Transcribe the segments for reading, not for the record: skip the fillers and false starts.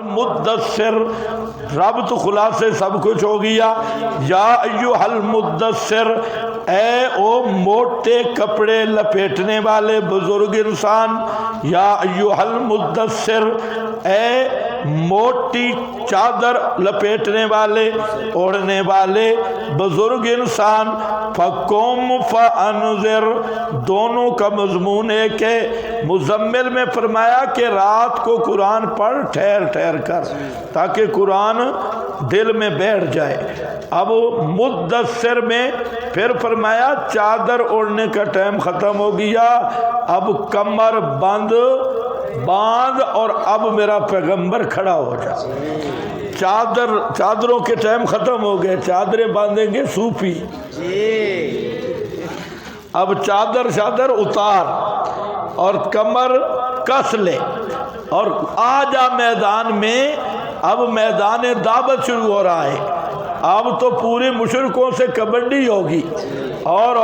مدثر رب تو خلاصے سب کچھ ہو گیا. یا ایھا المدثر، اے او موٹے کپڑے لپیٹنے والے بزرگ انسان. یا ایھا المدثر، اے موٹی چادر لپیٹنے والے اوڑھنے والے بزرگ انسان. فقم فانذر، دونوں کا مضمون ایک ہے. مزمل میں فرمایا کہ رات کو قرآن پڑھ ٹھہر ٹھہر کر تاکہ قرآن دل میں بیٹھ جائے. اب مدثر میں پھر فرمایا چادر اوڑھنے کا ٹائم ختم ہو گیا، اب کمر باندھ اور اب میرا پیغمبر کھڑا ہو جا. چادروں کے ٹائم ختم ہو گئے، چادریں باندھیں گے صوفی. اب چادر اتار اور کمر کس لے اور آ جا میدان میں. اب میدان دعوت شروع ہو رہا ہے. اب تو پورے مشرکوں سے کبڈی ہوگی اور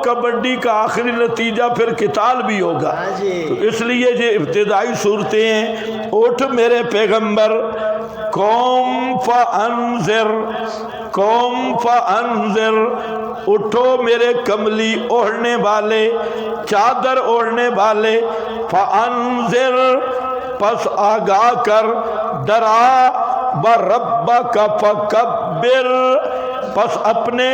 کبڈی کا آخری نتیجہ پھر قتال بھی ہوگا. تو اس لیے یہ ابتدائی صورتیں ہیں. اٹھ میرے پیغمبر، قوم فانذر، قوم فانذر، اٹھو میرے کملی اوڑھنے والے، چادر اوڑھنے والے. فانذر، پس آگاہ کر، ڈرا. بربک فکبر، پس اپنے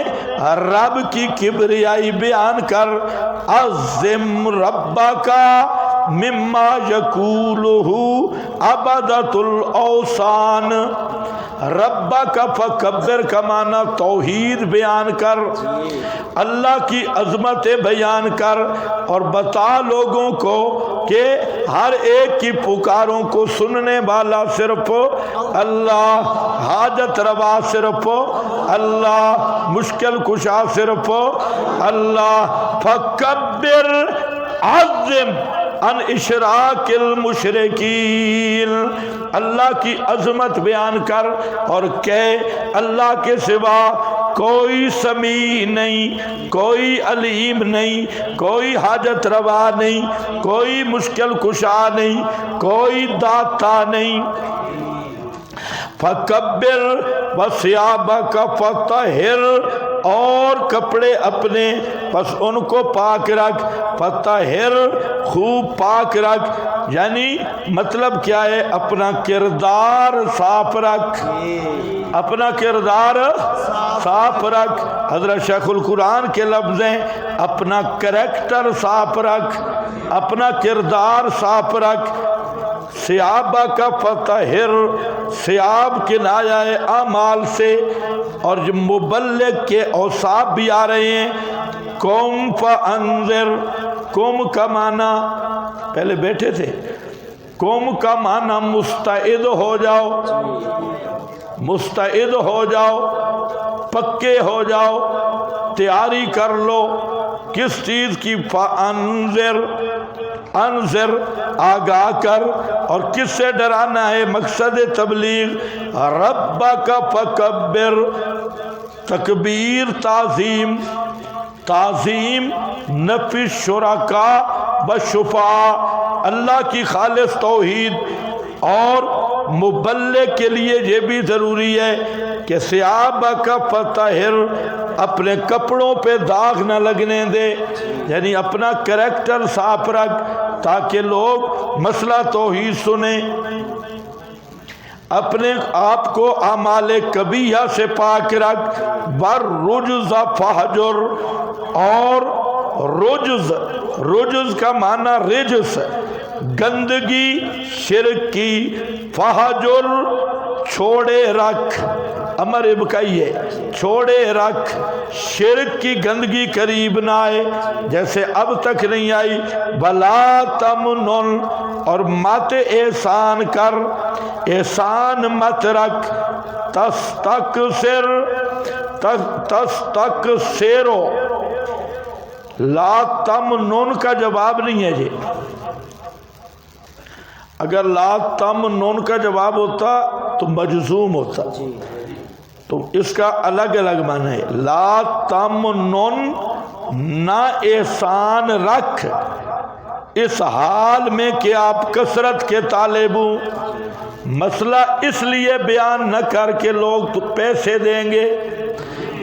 رب کی کبریائی بیان کر. عظم ربک مما یقولہ عبدۃ الاوثان. ربک فکبر کا معنی توحید بیان کر، اللہ کی عظمت بیان کر اور بتا لوگوں کو کہ ہر ایک کی پکاروں کو سننے والا صرف اللہ، حاجت روا صرف اللہ، مشکل کشا صرف اللہ. فکبر، عظم ان اشراک المشرکین، اللہ کی عظمت بیان کر اور کہ اللہ کے سوا کوئی سمیع نہیں، کوئی علیم نہیں، کوئی حاجت روا نہیں، کوئی مشکل کشا نہیں، کوئی داتا نہیں. فکبر وثیابک فطہر، اور کپڑے اپنے پس ان کو پاک رکھ. فطہر، خوب پاک رکھ. یعنی مطلب کیا ہے؟ اپنا کردار صاف رکھ، اپنا کردار صاف رکھ. حضرت شیخ القرآن کے لفظ ہیں اپنا کریکٹر صاف رکھ، اپنا کردار صاف رکھ. ثیابہ کا فطہر، ثیاب کنایہ اعمال سے، اور جو مبلغ کے اوصاف بھی آ رہے ہیں. قوم فانذر، قوم کا معنی پہلے بیٹھے تھے، قوم کا معنی مستعد ہو جاؤ، مستعد ہو جاؤ، پکے ہو جاؤ، تیاری کر لو. کس چیز کی؟ فانذر، انذر، آگاہ کر. اور کس سے ڈرانا ہے؟ مقصد تبلیغ. ربک فکبر، تکبیر تعظیم، تعظیم نفی شرکا بشفاء، اللہ کی خالص توحید. اور مبلغ کے لیے یہ بھی ضروری ہے کہ ثیابک فطہر، اپنے کپڑوں پہ داغ نہ لگنے دے، یعنی اپنا کریکٹر صاف رکھ تاکہ لوگ مسئلہ توحید سنیں. اپنے آپ کو اعمال کبیحہ سے پاک رکھ. والرجز فہجر، اور رجز، رجز کا معنی رجس، گندگی شرک کی. فہجر، چھوڑے رکھ، امر ابکئی ہے، چھوڑے رکھ. شرک کی گندگی قریب نہ آئے جیسے اب تک نہیں آئی. ولا تمنن، اور مت احسان کر، احسان مت رکھ. تستکثر، تستکثرو، لا تمنن کا جواب نہیں ہے جی. اگر لا تمنن کا جواب ہوتا تو مجزوم ہوتا، تو اس کا الگ الگ معنی ہے. لا تمنن، نہ احسان رکھ اس حال میں کہ آپ کثرت کے طالب ہوں. مسئلہ اس لیے بیان نہ کر کے لوگ تو پیسے دیں گے،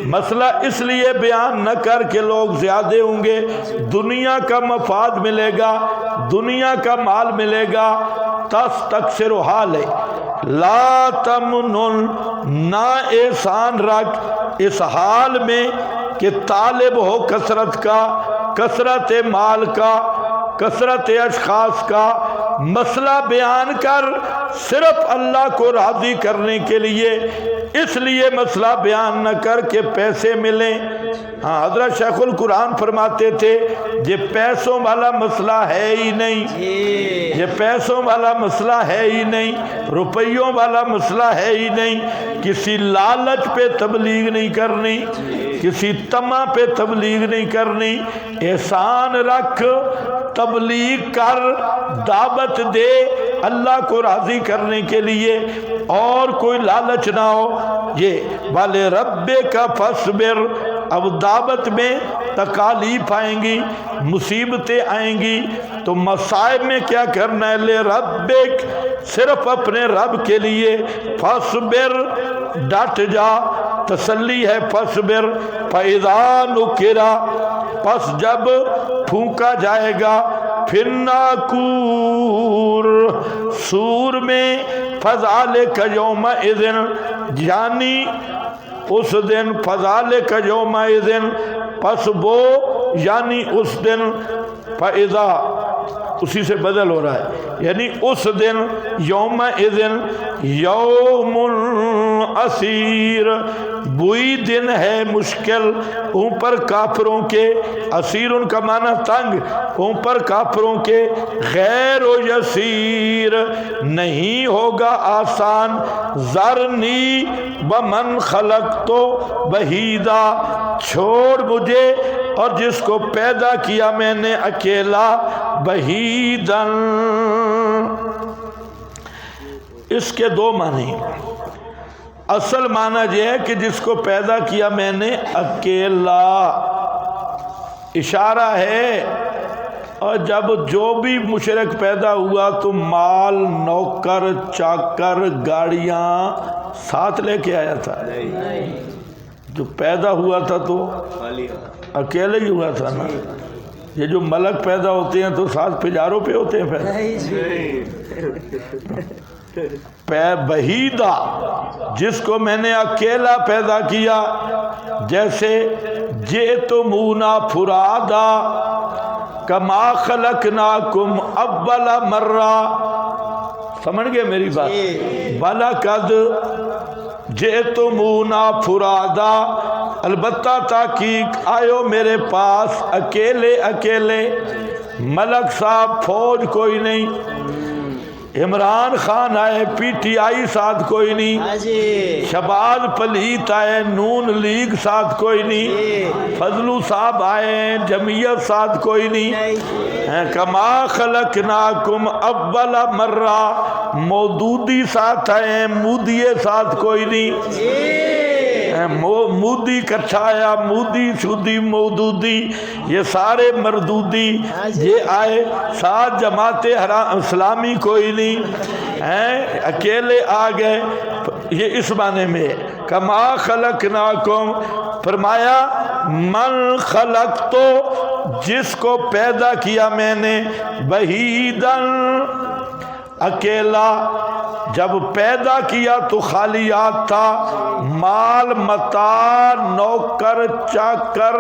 مسئلہ اس لیے بیان نہ کر کے لوگ زیادہ ہوں گے، دنیا کا مفاد ملے گا، دنیا کا مال ملے گا، تستکثر حال ہے لا تمنن، نہ احسان رکھ اس حال میں کہ طالب ہو کثرت کا، کثرت مال کا، کثرت اشخاص کا، مسئلہ بیان کر صرف اللہ کو راضی کرنے کے لیے، اس لیے مسئلہ بیان نہ کر کے پیسے ملیں۔ ہاں حضرت شیخ القرآن فرماتے تھے یہ پیسوں والا مسئلہ ہے ہی نہیں، یہ پیسوں والا مسئلہ ہے ہی نہیں، روپیوں والا مسئلہ ہے ہی نہیں، کسی لالچ پہ تبلیغ نہیں کرنی، کسی طمع پہ تبلیغ نہیں کرنی، احسان رکھ، تبلیغ کر، دعوت دے اللہ کو راضی کرنے کے لیے، اور کوئی لالچ نہ ہو۔ یہ والے رب کا فصبر، اب دعوت میں تکالیف آئیں گی، مصیبتیں آئیں گی، تو مصائب میں کیا کرنا ہے؟ لے ربک، صرف اپنے رب کے لیے، فصبر، ڈٹ جا، تسلی ہے فصبر، فَإِذَا نُكِرَ، پس جب پھونکا جائے گا، پھر ناکور، سور میں، فَذَلِكَ يَوْمَئِذٍ، یعنی اس دن، فَذَلِكَ يَوْمَئِذٍ، پس وہ یعنی اس دن، فَإِذَا اسی سے بدل ہو رہا ہے، یعنی اس دن، یوم اذن، یوم اسیر، وہی دن ہے مشکل ان پر کافروں کے، اسیر ان کا معنی تنگ، ان پر کافروں کے، غیر و یسیر، نہیں ہوگا آسان، ذرنی ومن خلقت وحیدا، چھوڑ مجھے اور جس کو پیدا کیا میں نے اکیلا، وحیدن۔ اس کے دو معنی، اصل معنی یہ ہے کہ جس کو پیدا کیا میں نے اکیلا، اشارہ ہے، اور جب جو بھی مشرک پیدا ہوا تو مال، نوکر، چاکر، گاڑیاں ساتھ لے کے آیا تھا، جو پیدا ہوا تھا تو اکیلے ہی ہوا تھا نا۔ یہ جو ملک پیدا ہوتے ہیں تو ساتھ پجاروں پہ ہوتے ہیں پیدا، وحیدہ، جس کو میں نے اکیلا پیدا کیا، جیسے جئتمونا فرادا کما خلقناکم اول مرہ، سمجھ گئے میری بات؟ بلقد جئتمونا فرادا، البتہ تحقیق آئیو میرے پاس اکیلے اکیلے، ملک صاحب، فوج کوئی نہیں، عمران خان آئے، پی ٹی آئی ساتھ کوئی نہیں، شہباز پلیت آئے، نون لیگ ساتھ کوئی نہیں، فضلو صاحب آئے، جمعیت ساتھ کوئی نہیں، کما خلقناکم اول مرہ، مودودی ساتھ آئے، مودیے ساتھ کوئی نہیں، مودی کچھایا، مودی شودی مودودی، یہ سارے مردودی یہ آئے، ساتھ جماعت اسلامی کوئی نہیں، اکیلے آ گئے، یہ اس معنی میں کما خلقناکم، فرمایا من خلقتو، جس کو پیدا کیا میں نے، وحیدن، اکیلا، جب پیدا کیا تو خالیات تھا، مال متاع، نوکر چاکر،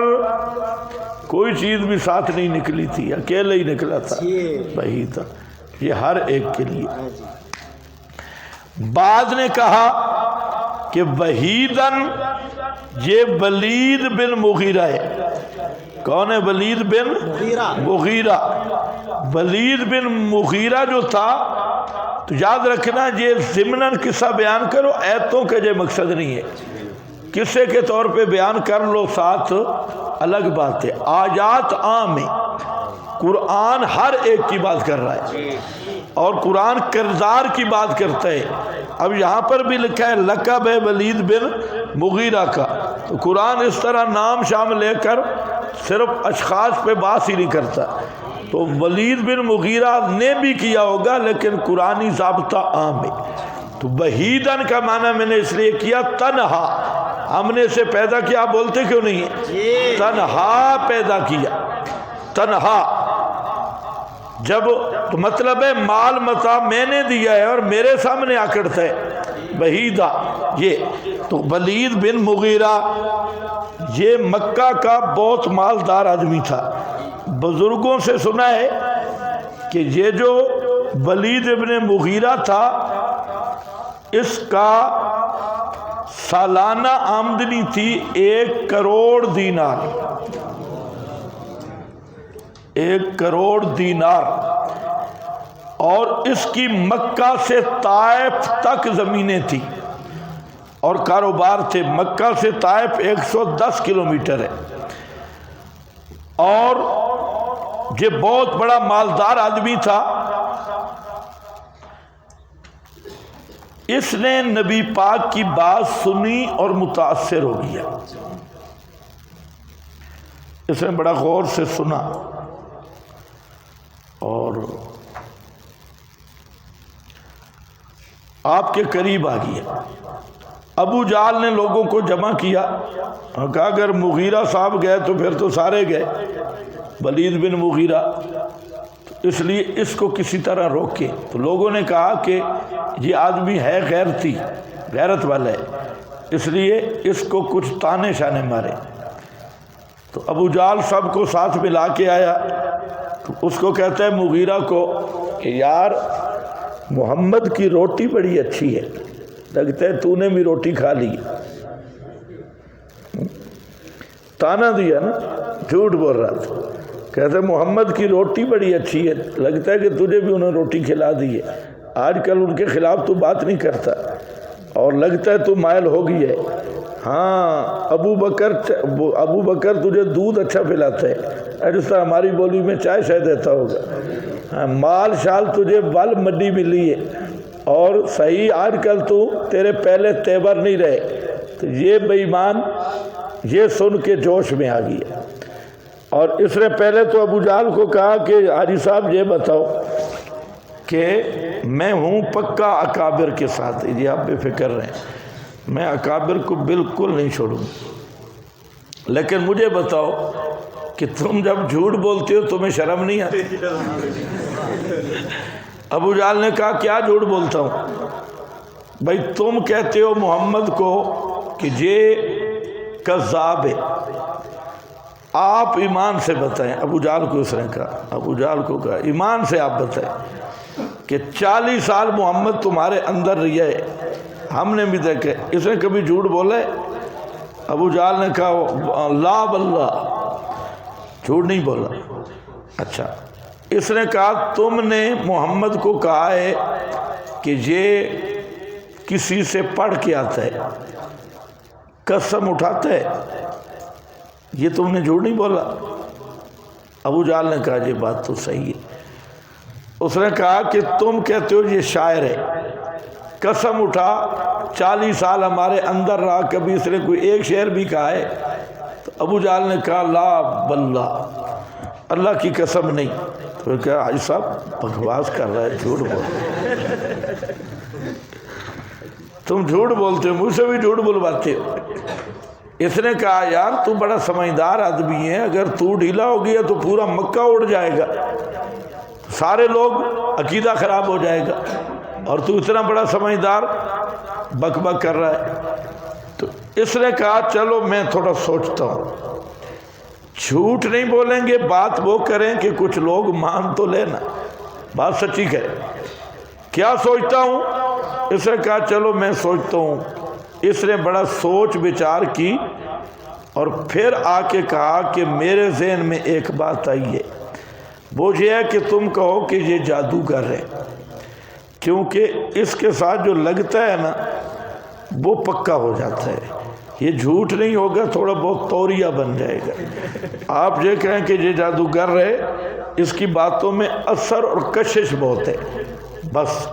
کوئی چیز بھی ساتھ نہیں نکلی تھی، اکیلے ہی نکلا تھا، وہی تھا، یہ ہر ایک کے لیے۔ بعد نے کہا کہ وحیدن، یہ ولید بن مغیرہ ہے، کون ہے؟ ولید بن مغیرہ، ولید بن مغیرہ جو تھا، تو یاد رکھنا یہ ضمناً قصہ بیان کرو، ایتوں کا یہ مقصد نہیں ہے، قصے کے طور پہ بیان کر لو ساتھ الگ بات ہے، آیات عام ہیں، قرآن ہر ایک کی بات کر رہا ہے، اور قرآن کردار کی بات کرتا ہے۔ اب یہاں پر بھی لکھا ہے لقب ہے ولید بن مغیرہ کا، تو قرآن اس طرح نام شام لے کر صرف اشخاص پہ بات ہی نہیں کرتا، تو ولید بن مغیرہ نے بھی کیا ہوگا، لیکن قرآنی ضابطہ عام ہے۔ تو وحیدن کا معنی میں نے اس لیے کیا تنہا، ہم نے اسے پیدا کیا، بولتے کیوں نہیں ہے؟ تنہا پیدا کیا، تنہا جب تو مطلب ہے مال متاع میں نے دیا ہے اور میرے سامنے آکڑتا ہے وحیدہ۔ یہ تو ولید بن مغیرہ یہ مکہ کا بہت مالدار آدمی تھا، بزرگوں سے سنا ہے کہ یہ جو ولید بن مغیرہ تھا اس کا سالانہ آمدنی تھی 1 کروڑ دینار، 1 کروڑ دینار، اور اس کی مکہ سے طائف تک زمینیں تھی اور کاروبار تھے۔ مکہ سے طائف 110 کلومیٹر ہے، اور یہ بہت بڑا مالدار آدمی تھا۔ اس نے نبی پاک کی بات سنی اور متاثر ہو گیا، اس نے بڑا غور سے سنا اور آپ کے قریب آ گیا۔ ابو جہل نے لوگوں کو جمع کیا اور کہا اگر مغیرہ صاحب گئے تو پھر تو سارے گئے، ولید بن مغیرہ، اس لیے اس کو کسی طرح روکے۔ تو لوگوں نے کہا کہ یہ آدمی ہے غیرت والا ہے، اس لیے اس کو کچھ تانے شانے مارے۔ تو ابو جہل سب کو ساتھ ملا کے آیا، تو اس کو کہتا ہے مغیرہ کو کہ یار محمد کی روٹی بڑی اچھی ہے، لگتا ہے تو نے بھی روٹی کھا لی۔ تانا دیا نا، جھوٹ بول رہا تھا، کہتے محمد کی روٹی بڑی اچھی ہے، لگتا ہے کہ تجھے بھی انہوں نے روٹی کھلا دی ہے، آج کل ان کے خلاف تو بات نہیں کرتا اور لگتا ہے تو مائل ہو گئی ہے۔ ہاں ابو بکر تجھے دودھ اچھا پلاتا ہے، جس طرح ہماری بولی میں چائے شاید دیتا ہوگا۔ ہاں مال شال تجھے بل مڈی ملی ہے، اور صحیح آج کل تو تیرے پہلے تیور نہیں رہے۔ تو یہ بے ایمان یہ سن کے جوش میں آ گیا، اور اس نے پہلے تو ابو جہل کو کہا کہ حاجی صاحب یہ بتاؤ کہ میں ہوں پکا اکابر کے ساتھ، یہ آپ بے فکر رہیں، میں اکابر کو بالکل نہیں چھوڑوں، لیکن مجھے بتاؤ کہ تم جب جھوٹ بولتے ہو تمہیں شرم نہیں آتی؟ ابو جہل نے کہا کیا جھوٹ بولتا ہوں؟ بھائی تم کہتے ہو محمد کو کہ یہ کذاب ہے، آپ ایمان سے بتائیں۔ ابو جہل کو اس نے کہا، ابو جہل کو کہا ایمان سے آپ بتائیں کہ 40 سال محمد تمہارے اندر رہا ہے، ہم نے بھی دیکھے، اس نے کبھی جھوٹ بولا ہے؟ ابو جہل نے کہا لا باللہ، جھوٹ نہیں بولا۔ اچھا، اس نے کہا تم نے محمد کو کہا ہے کہ یہ کسی سے پڑھ کے آتا ہے، قسم اٹھاتا ہے، یہ تم نے جھوٹ نہیں بولا؟ ابو جہل نے کہا یہ بات تو صحیح ہے۔ اس نے کہا کہ تم کہتے ہو یہ شاعر ہے، قسم اٹھا 40 سال ہمارے اندر رہا، کبھی اس نے کوئی ایک شعر بھی کہا ہے؟ تو ابو جہل نے کہا لا باللہ، اللہ کی قسم نہیں۔ تو کہا حاجی صاحب بکواس کر رہا ہے، جھوٹ بول رہا ہے، تم جھوٹ بولتے ہو، مجھ سے بھی جھوٹ بلواتے ہو۔ اس نے کہا یار تو بڑا سمجھدار آدمی ہے، اگر تو ڈھیلا ہو گیا تو پورا مکہ اڑ جائے گا، سارے لوگ عقیدہ خراب ہو جائے گا، اور تو اتنا بڑا سمجھدار بک بک کر رہا ہے۔ تو اس نے کہا چلو میں تھوڑا سوچتا ہوں، جھوٹ نہیں بولیں گے، بات وہ کریں کہ کچھ لوگ مان تو لینا، بات سچی کریں۔ کیا سوچتا ہوں؟ اس نے کہا چلو میں سوچتا ہوں۔ اس نے بڑا سوچ بچار کی اور پھر آ کے کہا کہ میرے ذہن میں ایک بات آئی ہے، وہ یہ ہے کہ تم کہو کہ یہ جادوگر ہے، کیونکہ اس کے ساتھ جو لگتا ہے نا وہ پکا ہو جاتا ہے، یہ جھوٹ نہیں ہوگا، تھوڑا بہت توریہ بن جائے گا۔ آپ یہ کہیں کہ یہ جادوگر ہے، اس کی باتوں میں اثر اور کشش بہت ہے، بس۔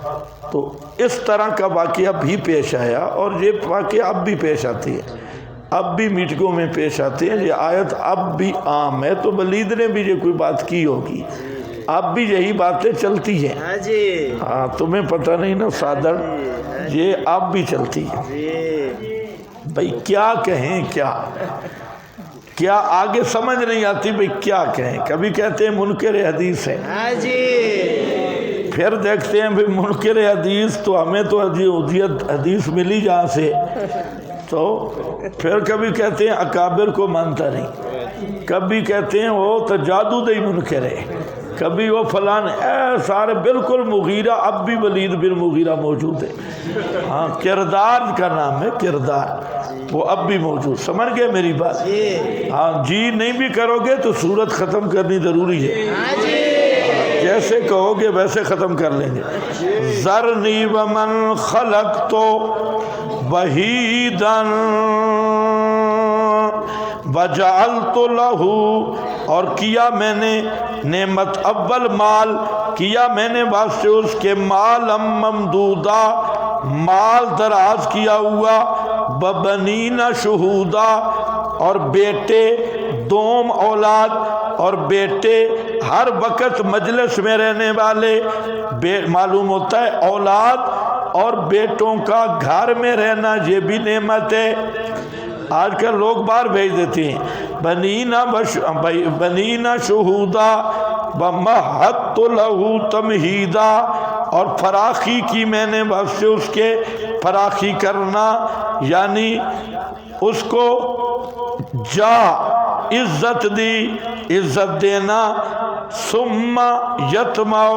تو اس طرح کا واقعہ بھی پیش آیا، اور یہ واقعہ اب بھی پیش آتی ہے، اب بھی میٹنگوں میں پیش آتے ہیں، یہ آیت اب بھی عام ہے۔ تو ولید نے بھی یہ کوئی بات کی ہوگی، اب بھی یہی باتیں چلتی ہیں۔ ہاں تمہیں پتہ نہیں نا صادر، یہ اب بھی چلتی ہے بھئی کیا کہیں کیا آگے سمجھ نہیں آتی بھئی کیا کہیں. کبھی کہتے ہیں منکر حدیث ہے, پھر دیکھتے ہیں بھئی منکر حدیث تو ہمیں تو حدیث ملی جہاں سے, تو پھر کبھی کہتے ہیں اکابر کو مانتا نہیں, کبھی کہتے ہیں وہ تو جادو دہی منکر ہے, کبھی وہ فلان, سارے بالکل مغیرہ, اب بھی ولید بن مغیرہ موجود ہے. ہاں کردار کا نام ہے, کردار, وہ اب بھی موجود. سمجھ گئے میری بات؟ ہاں جی نہیں بھی کرو گے تو صورت ختم کرنی ضروری ہے, جیسے کہو گے ویسے ختم کر لیں گے. ذرنی ومن خلقت وحیدا وجعلت لہ, اور کیا میں نے نعمت اول مال کیا میں نے واسطے اس کے مالم ممدودا, مال دراز کیا ہوا, ببنین شہودا, اور بیٹے دوم اولاد, اور بیٹے ہر وقت مجلس میں رہنے والے. معلوم ہوتا ہے اولاد اور بیٹوں کا گھر میں رہنا یہ بھی نعمت ہے. آج کل لوگ باہر بھیج دیتے ہیں, بنینا شہودا ومہدت لہ تمہیدا, اور فراخی کی میں نے واسطے اس کے فراخی کرنا, یعنی اس کو جا عزت دی, عزت دینا. ثم یطمع,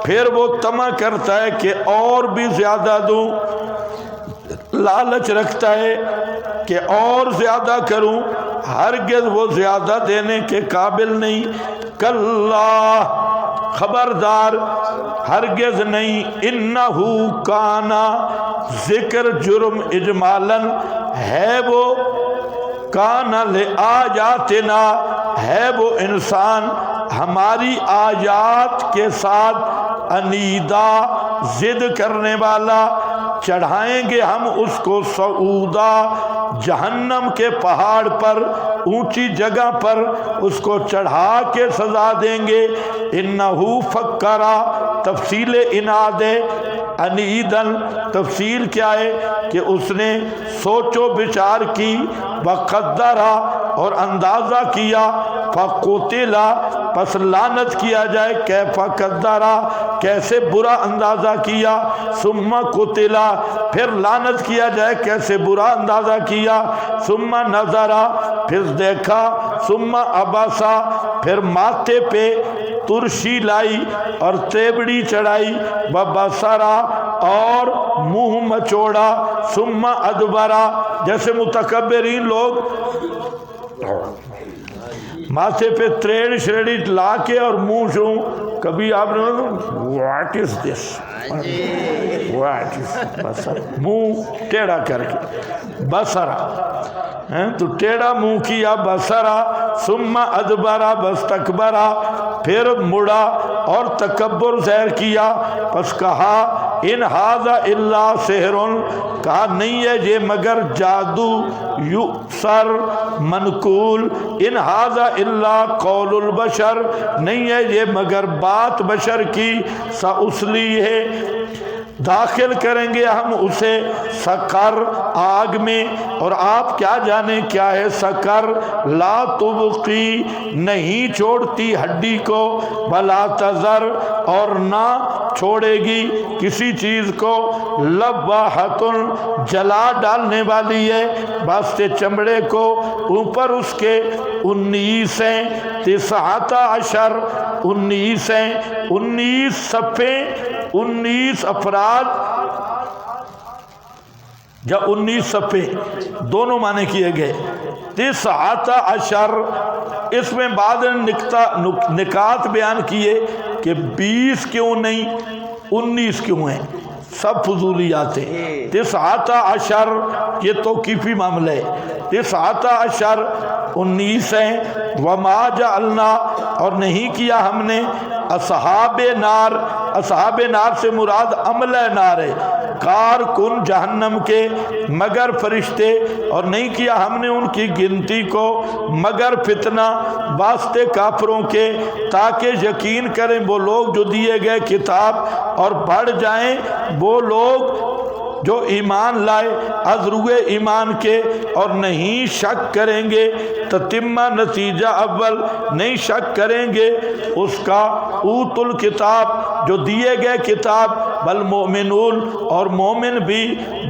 پھر وہ طمع کرتا ہے کہ اور بھی زیادہ دوں, لالچ رکھتا ہے کہ اور زیادہ کروں, ہرگز وہ زیادہ دینے کے قابل نہیں. کلا, خبردار, ہرگز نہیں. انہو کانا, ذکر جرم اجمالاً ہے وہ, کانا لآیاتنا, ہے وہ انسان ہماری آیات کے ساتھ انیدا, ضد کرنے والا. چڑھائیں گے ہم اس کو سعودا, جہنم کے پہاڑ پر, اونچی جگہ پر اس کو چڑھا کے سزا دیں گے. انہو فکرا, تفصیل اناد ہے. انیدن تفصیل کیا ہے کہ اس نے سوچ و بچار کی. وقدرا, اور اندازہ کیا. فقتلا, پس لعنت کیا جائے. کیف قدرا, کیسے برا اندازہ کیا. ثم قتلا, پھر لعنت کیا جائے کیسے برا اندازہ کیا. ثم نظرا, پھر دیکھا. ثم عبسا, پھر ماتھے پہ ترشی لائی اور تیبڑی چڑھائی. وبصرا, اور منہ مچوڑا. ثم ادبرا, جیسے متکبرین لوگ ماتھے پہ تریڑ شریڑی لا کے اور منہ شوں. کبھی آپ نے what is this, what is, منہ ٹیڑھا کر کے بصرا, تو ٹیڑھا منہ کیا. بصرا ثم ادبرا واستکبرا, پھر مڑا اور تکبر ظاہر کیا. پس کہا ان ھذا الا سحر, کہا نہیں ہے یہ مگر جادو یؤثر منقول. ان ھذا الا قول البشر, نہیں ہے یہ مگر بات بشر کی. سأصلی ہے, داخل کریں گے ہم اسے سقر, آگ میں. اور آپ کیا جانیں کیا ہے سقر. لا تبقی, نہیں چھوڑتی ہڈی کو. ولا تذر, اور نہ چھوڑے گی کسی چیز کو. لواحۃ, جلا ڈالنے والی ہے واسطے چمڑے کو. اوپر اس کے 19 ہیں. 19 19 ہیں, 19 صفحے, 19 افراد یا 19 صفحے, دونوں معنی کیے گئے. 19, اس میں بعد نکات بیان کیے کہ 20 کیوں نہیں 19 کیوں ہیں, سب فضولیات ہیں. 19 یہ توقیفی معاملہ ہے. 19 19 ہیں. وما جعلنا, اور نہیں کیا ہم نے اصحاب نار, اصحاب نار سے مراد عملہ نار ہے, کارکن جہنم کے, مگر فرشتے. اور نہیں کیا ہم نے ان کی گنتی کو مگر فتنہ واسطے کافروں کے, تاکہ یقین کریں وہ لوگ جو دیے گئے کتاب اور پڑھ جائیں وہ لوگ جو ایمان لائے از روئے ایمان کے اور نہیں شک کریں گے تتمہ نتیجہ اول نہیں شک کریں گے اس کا اوت الکتاب جو دیے گئے کتاب بل مومنون اور مومن بھی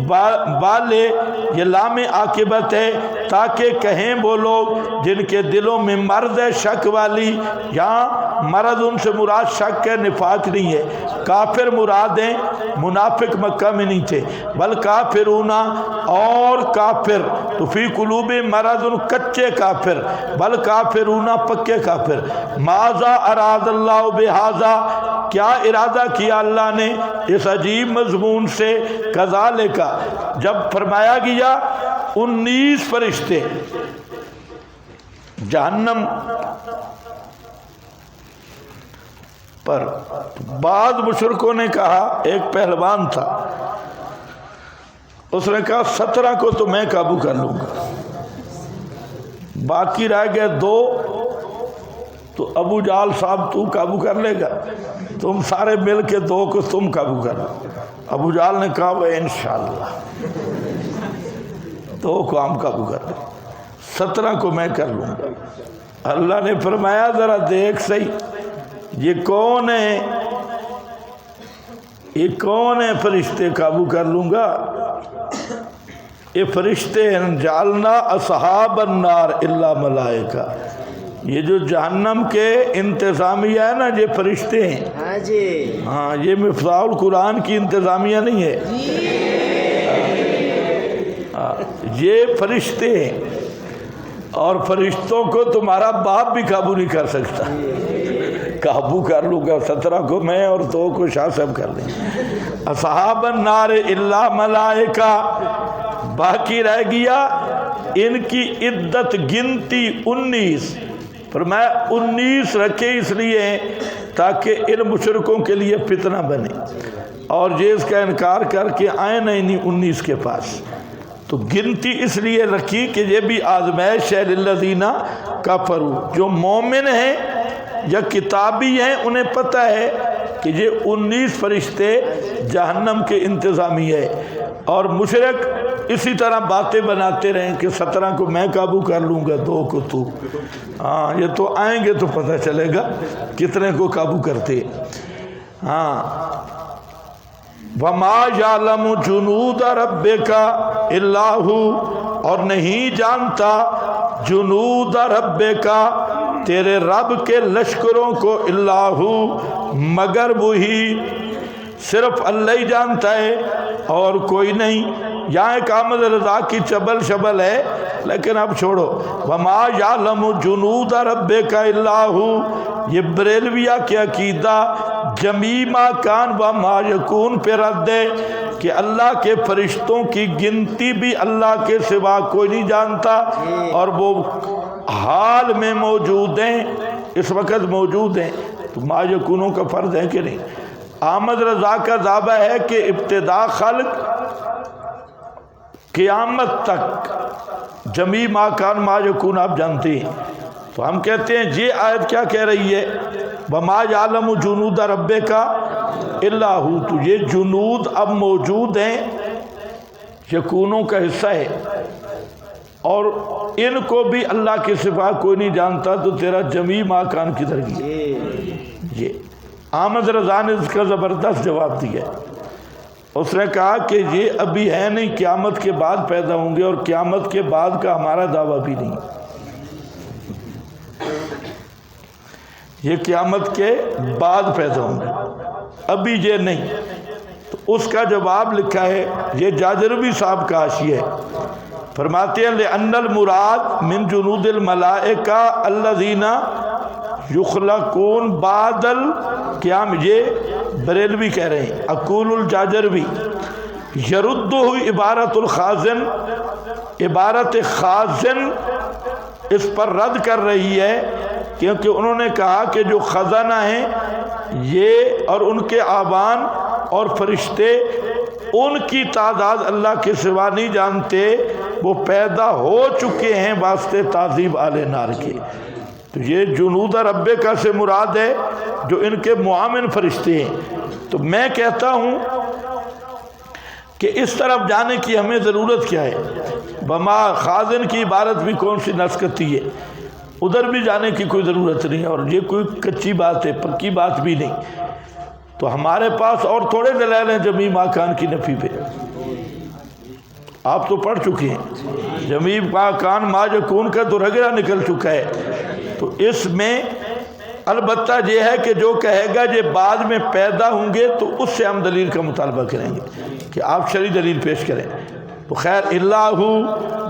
بالے یہ لام عاقبت ہے تاکہ کہیں وہ لوگ جن کے دلوں میں مرض ہے شک والی، یہاں مرض ان سے مراد شک ہے نفاق نہیں ہے، کافر مراد ہیں منافق مکہ میں نہیں تھے، بل کافرون اور کافر تو فی قلوب مرض کچے کافر بل کافرون پکے کافر، ماذا اراد اللہ بہذا کیا ارادہ کیا اللہ نے اس عجیب مضمون سے، کذالک جب فرمایا گیا 19 فرشتے جہنم پر، بعض مشرکوں نے کہا، ایک پہلوان تھا اس نے کہا 17 کو تو میں قابو کر لوں گا، باقی رہ گئے 2 تو ابو جال صاحب تو قابو کر لے گا، تم سارے مل کے 2 کو تم قابو کر لو۔ ابو جال نے کہا وہ انشاءاللہ 2 کو ہم قابو کر لیں، 17 کو میں کر لوں گا۔ اللہ نے فرمایا ذرا دیکھ صحیح یہ کون ہے، یہ کون ہے فرشتے قابو کر لوں گا، یہ فرشتے ہیں جعلنا اصحاب النار الا ملائکہ، یہ جو جہنم کے انتظامیہ ہے نا یہ فرشتے ہیں، ہاں جی ہاں یہ مفتاح القرآن کی انتظامیہ نہیں ہے، یہ فرشتے ہیں، اور فرشتوں کو تمہارا باپ بھی قابو نہیں کر سکتا، قابو کر لوں گا 17 کو میں اور 2 کو شاہ صاحب کر لیں۔ اصحاب النار الا ملائکہ، باقی رہ گیا ان کی عدت گنتی 19، فرمایا 19 رکھے اس لیے تاکہ ان مشرکوں کے لیے فتنہ بنے اور یہ اس کا انکار کر کے آئے نہیں 19 کے پاس، تو گنتی اس لیے رکھی کہ یہ بھی آزمائش ہے للذین کفروا، جو مومن ہیں یا کتابی ہیں انہیں پتہ ہے کہ یہ 19 فرشتے جہنم کے انتظامی ہے، اور مشرک اسی طرح باتیں بناتے رہیں کہ 17 کو میں قابو کر لوں گا 2 کو تو، ہاں یہ تو آئیں گے تو پتہ چلے گا کتنے کو قابو کرتے۔ ہاں وما یعلم جنود ربک الا ھو، اور نہیں جانتا جنود ربک تیرے رب کے لشکروں کو الا ھو مگر وہی، صرف اللہ ہی جانتا ہے اور کوئی نہیں۔ یہاں ایک احمد رضا کی چبل شبل ہے لیکن اب چھوڑو، وما یعلم جنود ربک الا ھو، یہ بریلویہ کے عقیدہ جمیع ما کان و ما یکون پہ رد ہے کہ اللہ کے فرشتوں کی گنتی بھی اللہ کے سوا کوئی نہیں جانتا، اور وہ حال میں موجود ہیں، اس وقت موجود ہیں، تو ما یکونوں کا فرض ہے کہ نہیں۔ احمد رضا کا دعویٰ ہے کہ ابتدا خلق قیامت تک جمیع ما کان ما یکون آپ جانتے ہیں، تو ہم کہتے ہیں یہ آیت کیا کہہ رہی ہے، وما یعلم جنود ربک الا ھو، تو یہ جنود اب موجود ہیں، یکونوں کا حصہ ہے، اور ان کو بھی اللہ کے سوا کوئی نہیں جانتا، تو تیرا جمیع ما کان کدھر گیا؟ یہ احمد رضا نے اس کا زبردست جواب دیا، اس نے کہا کہ یہ ابھی ہے نہیں، قیامت کے بعد پیدا ہوں گے، اور قیامت کے بعد کا ہمارا دعویٰ بھی نہیں، یہ قیامت کے بعد پیدا ہوں گے، ابھی یہ نہیں۔ تو اس کا جواب لکھا ہے، یہ جاجروی صاحب کا حاشیہ ہے، فرماتے ہیں لأن المراد من جنود الملائکہ الذین یخلقون بعد القیام، یہ بریلوی کہہ رہے ہیں، اقول الجاجروی یردہ عبارت الخازن، عبارت خازن اس پر رد کر رہی ہے، کیونکہ انہوں نے کہا کہ جو خزانہ ہیں یہ اور ان کے آبان اور فرشتے ان کی تعداد اللہ کے سوا نہیں جانتے، وہ پیدا ہو چکے ہیں واسطے تعذیب آل نار کے، تو یہ جنود ربک سے مراد ہے جو ان کے معاون فرشتے ہیں۔ تو میں کہتا ہوں کہ اس طرف جانے کی ہمیں ضرورت کیا ہے. بما خازن کی عبارت بھی کون سی نسختی ہے، ادھر بھی جانے کی کوئی ضرورت نہیں، اور یہ کوئی کچی بات ہے، پکی بات بھی نہیں. تو ہمارے پاس اور تھوڑے دلائل ہیں جمیع ماکان کی نفی پہ. آپ تو پڑھ چکے ہیں جمیع ماکان ما یکون کا تو رگڑا نکل چکا ہے. تو اس میں البتہ یہ ہے کہ جو کہے گا یہ بعد میں پیدا ہوں گے تو اس سے ہم دلیل کا مطالبہ کریں گے کہ آپ شرعی دلیل پیش کریں. تو خیر اللہ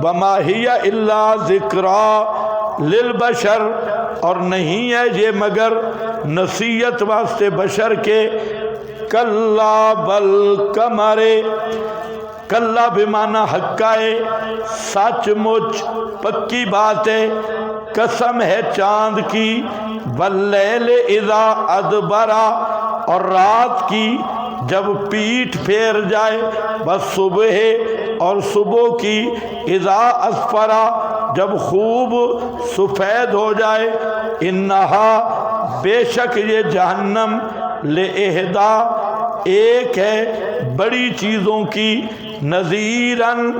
وما ہی الا ذکری للبشر، اور نہیں ہے یہ مگر نصیحت واسطے بشر کے. کلا بل کمرے، کلا بمعنی حقائے، سچ مچ پکی بات ہے، قسم ہے چاند کی، واللیل اذا ادبرا، اور رات کی جب پیٹھ پھیر جائے، بس صبح، اور صبح کی اذا اسفرا، جب خوب سفید ہو جائے. انہا بے شک یہ جہنم، لإحدا ایک ہے بڑی چیزوں کی، نذیراً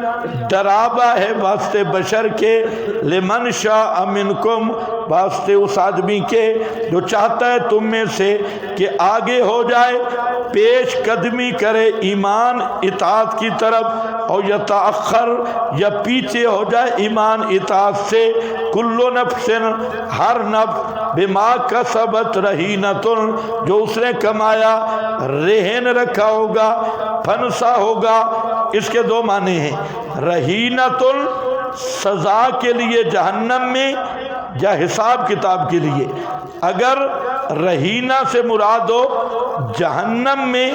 ڈرابہ ہے واسطے بشر کے، لمن شاء منکم واسطے اس آدمی کے جو چاہتا ہے تم میں سے کہ آگے ہو جائے، پیش قدمی کرے ایمان اطاعت کی طرف، اور یتأخر یا پیچھے ہو جائے ایمان اطاعت سے. کل نفس ہر نفس، بما کسبت رہینۃ جو اس نے کمایا رہن رکھا ہوگا، پھنسا ہوگا. اس کے دو معنی ہیں، رہینۃ سزا کے لیے جہنم میں یا حساب کتاب کے لیے. اگر رہینہ سے مراد ہو جہنم میں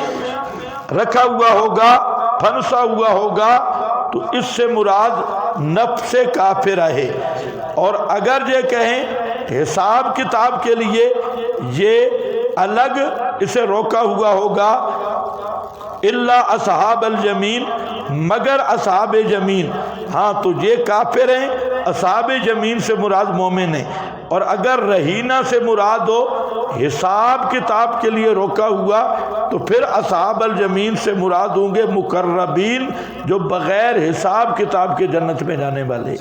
رکھا ہوا ہوگا، پھنسا ہوا ہوگا، تو اس سے مراد نفس کافرہ ہے. اور اگر یہ کہیں حساب کتاب کے لیے، یہ الگ اسے روکا ہوا ہوگا. الا اصحاب الیمین، مگر اصحاب جمین، ہاں تو یہ کافر ہیں. اصحاب جمین سے مراد مومن ہیں. اور اگر رہینہ سے مراد ہو حساب کتاب کے لیے روکا ہوا، تو پھر اصحاب الجمین سے مراد ہوں گے مقربین، جو بغیر حساب کتاب کے جنت میں جانے والے.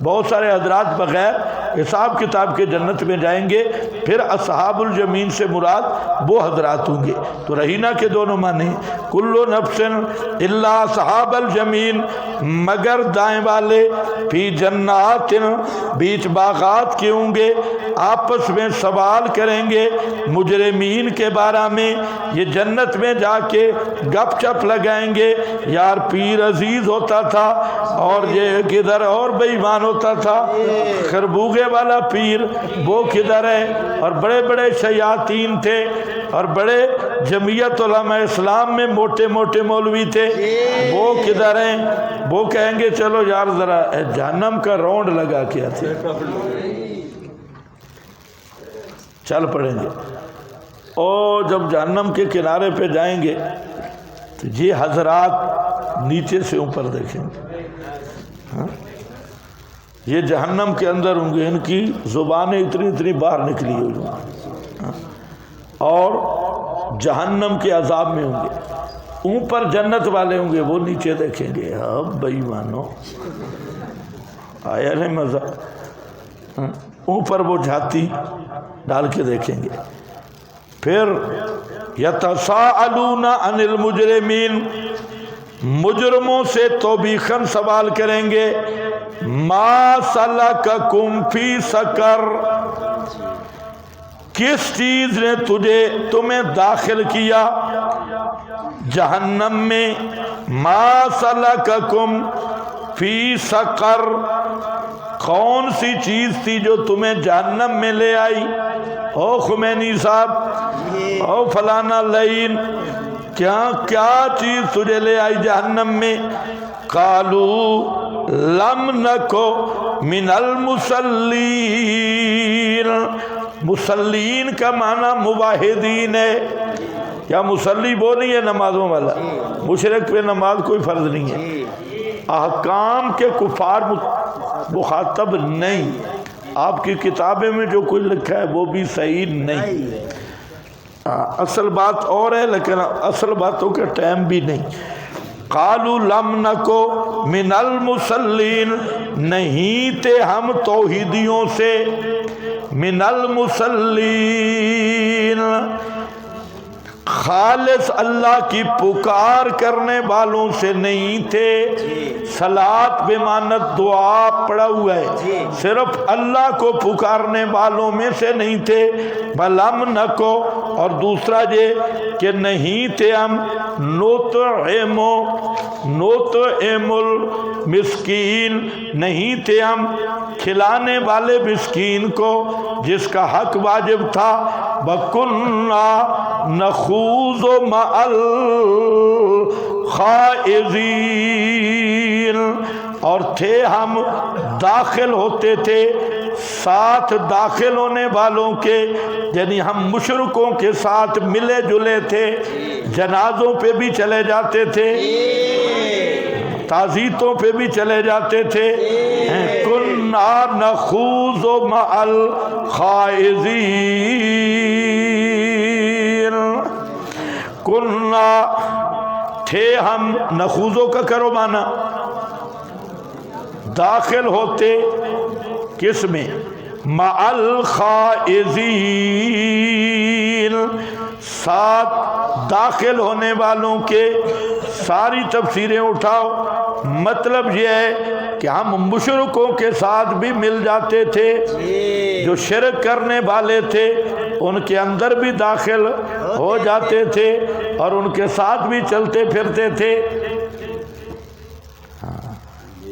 بہت سارے حضرات بغیر حساب کتاب کے جنت میں جائیں گے، پھر اصحاب الجمین سے مراد وہ حضرات ہوں گے. تو رہینہ کے دونوں معنی، کل نفس الا اصحاب الجمین، مگر دائیں والے، فی جنات بیچ باغات کے ہوں گے، آپس میں سوال کریں گے مجرمین کے بارے میں. یہ جنت میں جا کے گپ چپ لگائیں گے، یار پیر عزیز ہوتا تھا اور یہ کدھر اور بے ایمان ہوتا تھا، خربوغے والا پیر وہ کدھر ہے، اور بڑے بڑے شیاطین تھے، اور بڑے جمعیت علماء اسلام میں موٹے موٹے مولوی تھے، وہ کدھر ہیں. وہ کہیں گے چلو یار ذرا جہنم کا راؤنڈ لگا کے آتے، چل پڑیں گے. اور جب جہنم کے کنارے پہ جائیں گے تو یہ حضرات نیچے سے اوپر دیکھیں گے. یہ جہنم کے اندر ہوں گے، ان کی زبانیں اتنی اتنی باہر نکلی ہوئی ہوں، اور جہنم کے عذاب میں ہوں گے. اوپر جنت والے ہوں گے، وہ نیچے دیکھیں گے. اب بھائی مانو آیا نہیں مزہ. اوپر وہ جھاتی ڈال کے دیکھیں گے. پھر یتساءلون عن المجرمین، مجرموں سے توبیخاً سوال کریں گے، ما سلککم فی سقر، کس چیز نے تمہیں داخل کیا جہنم میں. ما سلککم فی سقر، کون سی چیز تھی جو تمہیں جہنم میں لے آئی. او خمینی صاحب، او فلانا لعین، کیا چیز تجھے لے آئی جہنم میں. قالوا لم نکو من المصلین، مسلین کا معنی مواحدین ہے. کیا مسلی وہ نہیں ہے نمازوں والا؟ مشرک پہ نماز کوئی فرض نہیں ہے. احکام کے کفار مخاطب نہیں. آپ کی کتابیں میں جو کچھ لکھا ہے وہ بھی صحیح نہیں. اصل بات اور ہے، لیکن اصل باتوں کا ٹائم بھی نہیں. قالوا لم نکو من المصلین، نہیں تھے ہم توحیدیوں سے، من المصلین خالص اللہ کی پکار کرنے والوں سے نہیں تھے۔ صلاۃ بمانت دعا پڑھا ہوا ہے، صرف اللہ کو پکارنے والوں میں سے نہیں تھے۔ بلم نکو، اور دوسرا یہ کہ نہیں تھے ہم نطعم المسکین، نہیں تھے ہم کھلانے والے مسکین کو جس کا حق واجب تھا۔ وَكُنَّا نَخُوضُ مَعَ الْخَائِضِينَ، اور تھے ہم داخل ہوتے تھے ساتھ داخل ہونے والوں کے، یعنی ہم مشرکوں کے ساتھ ملے جلے تھے، جنازوں پہ بھی چلے جاتے تھے، تعزیتوں پہ بھی چلے جاتے تھے۔ کُنَّا نَخُوضُ مَعَ الْخَائِضِينَ، کُنَّا تھے ہم، نخوضوں کا کرو مانا داخل ہوتے کس میں؟ مع الخائضین، ساتھ داخل ہونے والوں کے۔ ساری تفسیریں اٹھاؤ، مطلب یہ ہے کہ ہم مشرکوں کے ساتھ بھی مل جاتے تھے، جو شرک کرنے والے تھے ان کے اندر بھی داخل ہو جاتے تھے اور ان کے ساتھ بھی چلتے پھرتے تھے۔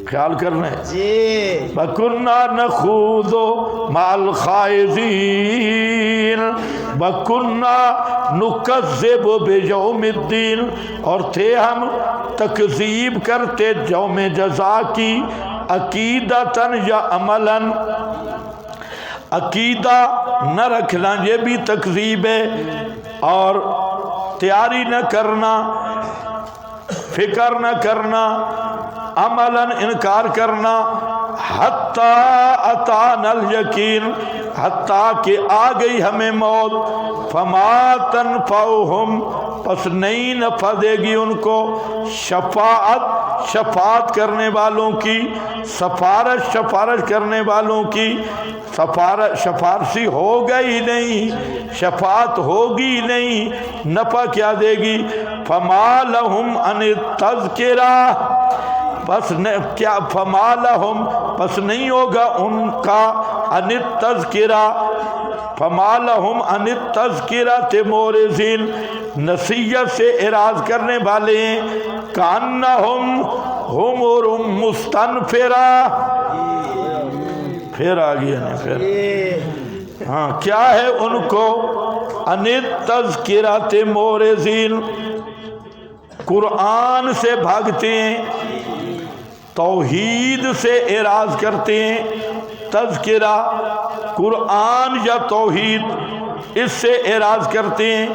خیال کرنا ہے جی۔ وَكُنَّا نَخُوضُ مَعَ الْخَائِضِينَ وَكُنَّا نُكَذِّبُ بِيَوْمِ الدِّينِ، اور تھے ہم تکذیب کرتے یوم جزا کی، عقیدتاً یا عملاً۔ عقیدہ نہ رکھنا یہ بھی تکذیب ہے، اور تیاری نہ کرنا، فکر نہ کرنا، عملاً انکار کرنا۔ حتیٰ اتانا الیقین، حتیٰ کہ آ گئی ہمیں موت۔ فما تنفعہم، پس نہیں نفع دے گی ان کو شفاعت کرنے والوں کی، سفارش کرنے والوں کی۔ سفارشی ہوگا ہی نہیں، شفاعت ہوگی نہیں، نفع کیا دے گی؟ فما لہم عن التذکرہ، پس کیا فما لہم، پس نہیں ہوگا ان کا عن التذکرہ، فما لہم عن التذکرہ معرضین، نصیحت سے اعراض کرنے والے ہیں۔ کأنہم حمر مستنفرہ، پھر آ گیا نہیں پھر ہاں کیا ہے ان کو؟ عن التذکرہ معرضین، قرآن سے بھاگتے ہیں، توحید سے اعراض کرتے ہیں۔ تذکرہ قرآن یا توحید، اس سے اعراض کرتے ہیں۔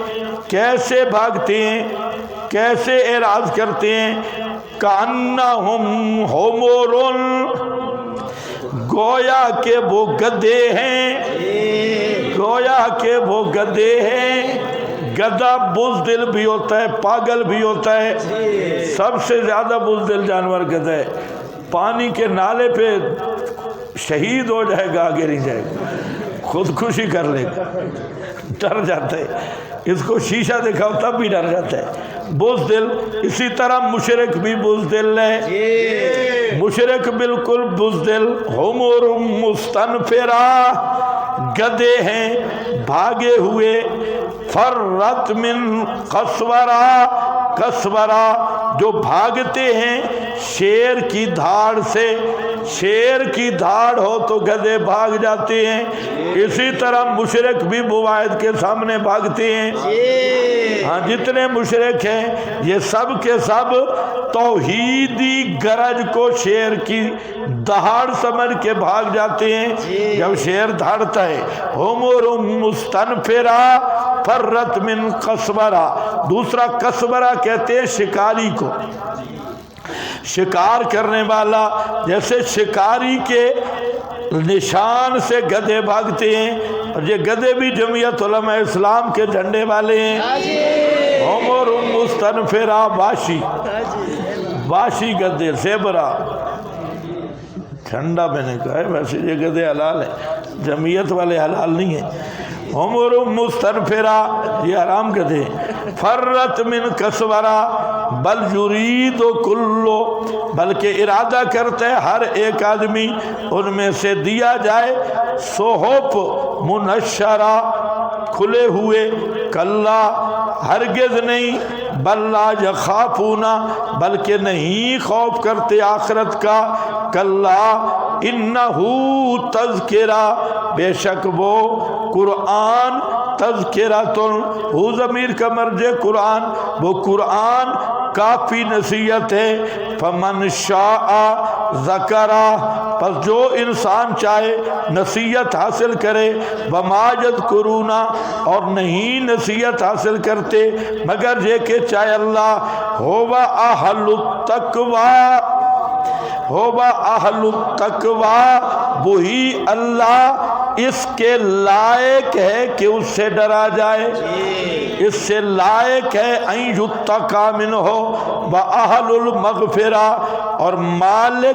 کیسے بھاگتے ہیں، کیسے اعراض کرتے ہیں؟ کأنہم حمر، گویا کہ وہ گدھے ہیں، گویا کہ وہ گدھے ہیں۔ گدھا بزدل بھی ہوتا ہے، پاگل بھی ہوتا ہے، سب سے زیادہ بزدل جانور گدھا ہے۔ پانی کے نالے پہ شہید ہو جائے گا، آگے نہیں جائے گا، خودکشی کر لے گا، ڈر جاتا ہے۔ اس کو شیشہ دکھاؤ تب بھی ڈر جاتا ہے، بزدل۔ اسی طرح مشرک بھی بزدل ہے، مشرک بالکل بزدل، حمر مستنفرہ، گدھے ہیں بھاگے ہوئے۔ فرت من قسورہ، قسورہ جو بھاگتے ہیں شیر کی دھاڑ سے، شیر کی دھاڑ ہو تو گدھے بھاگ جاتے ہیں، اسی طرح مشرک بھی واحد کے سامنے بھاگتے ہیں۔ ہاں جتنے مشرک ہیں یہ سب کے سب توحیدی گرج کو شیر کی دہاڑ سمجھ کے بھاگ جاتے ہیں جب شیر دھاڑتا ہے۔ حمر مستنفرہ فرت من قسورہ، دوسرا قسورہ کہتے ہیں شکاری کو، شکار کرنے والا، جیسے شکاری کے نشان سے گدھے بھاگتے ہیں، اور یہ گدھے بھی جمعیت علماء اسلام کے جھنڈے والے ہیں۔ حمر مستنفرہ، واشی واشی گدے زیبرا ٹھنڈا میں نے کہا ہے، ویسے یہ گدے حلال ہیں، جمعیت والے حلال نہیں ہیں۔ حمر مستنفرہ، یہ حرام گدے۔ فرت من کسورہ، بل یرید کلو، بلکہ ارادہ کرتے ہر ایک آدمی ان میں سے دیا جائے صحف منشرہ، کھلے ہوئے، کلا ہرگز نہیں، بل لا یخافونا، بلکہ نہیں خوف کرتے آخرت کا، کلا انہو تذکرہ، بے شک وہ قرآن، تذکرۃن، ہو ضمیر کا مرجع قرآن، وہ قرآن کافی نصیحت ہے۔ فمن شاء ذکرہ، پس جو انسان چاہے نصیحت حاصل کرے، وما یذکرون، اور نہیں نصیحت حاصل کرتے مگر یہ کہ چاہے اللہ، ہوا اہل التقوی، ہوا اہل التقوی، وہی اللہ اس کے لائق ہے کہ اس سے ڈرا جائے، اس سے لائق ہے ان یتقی منہ، واہل المغفرہ، اور مالک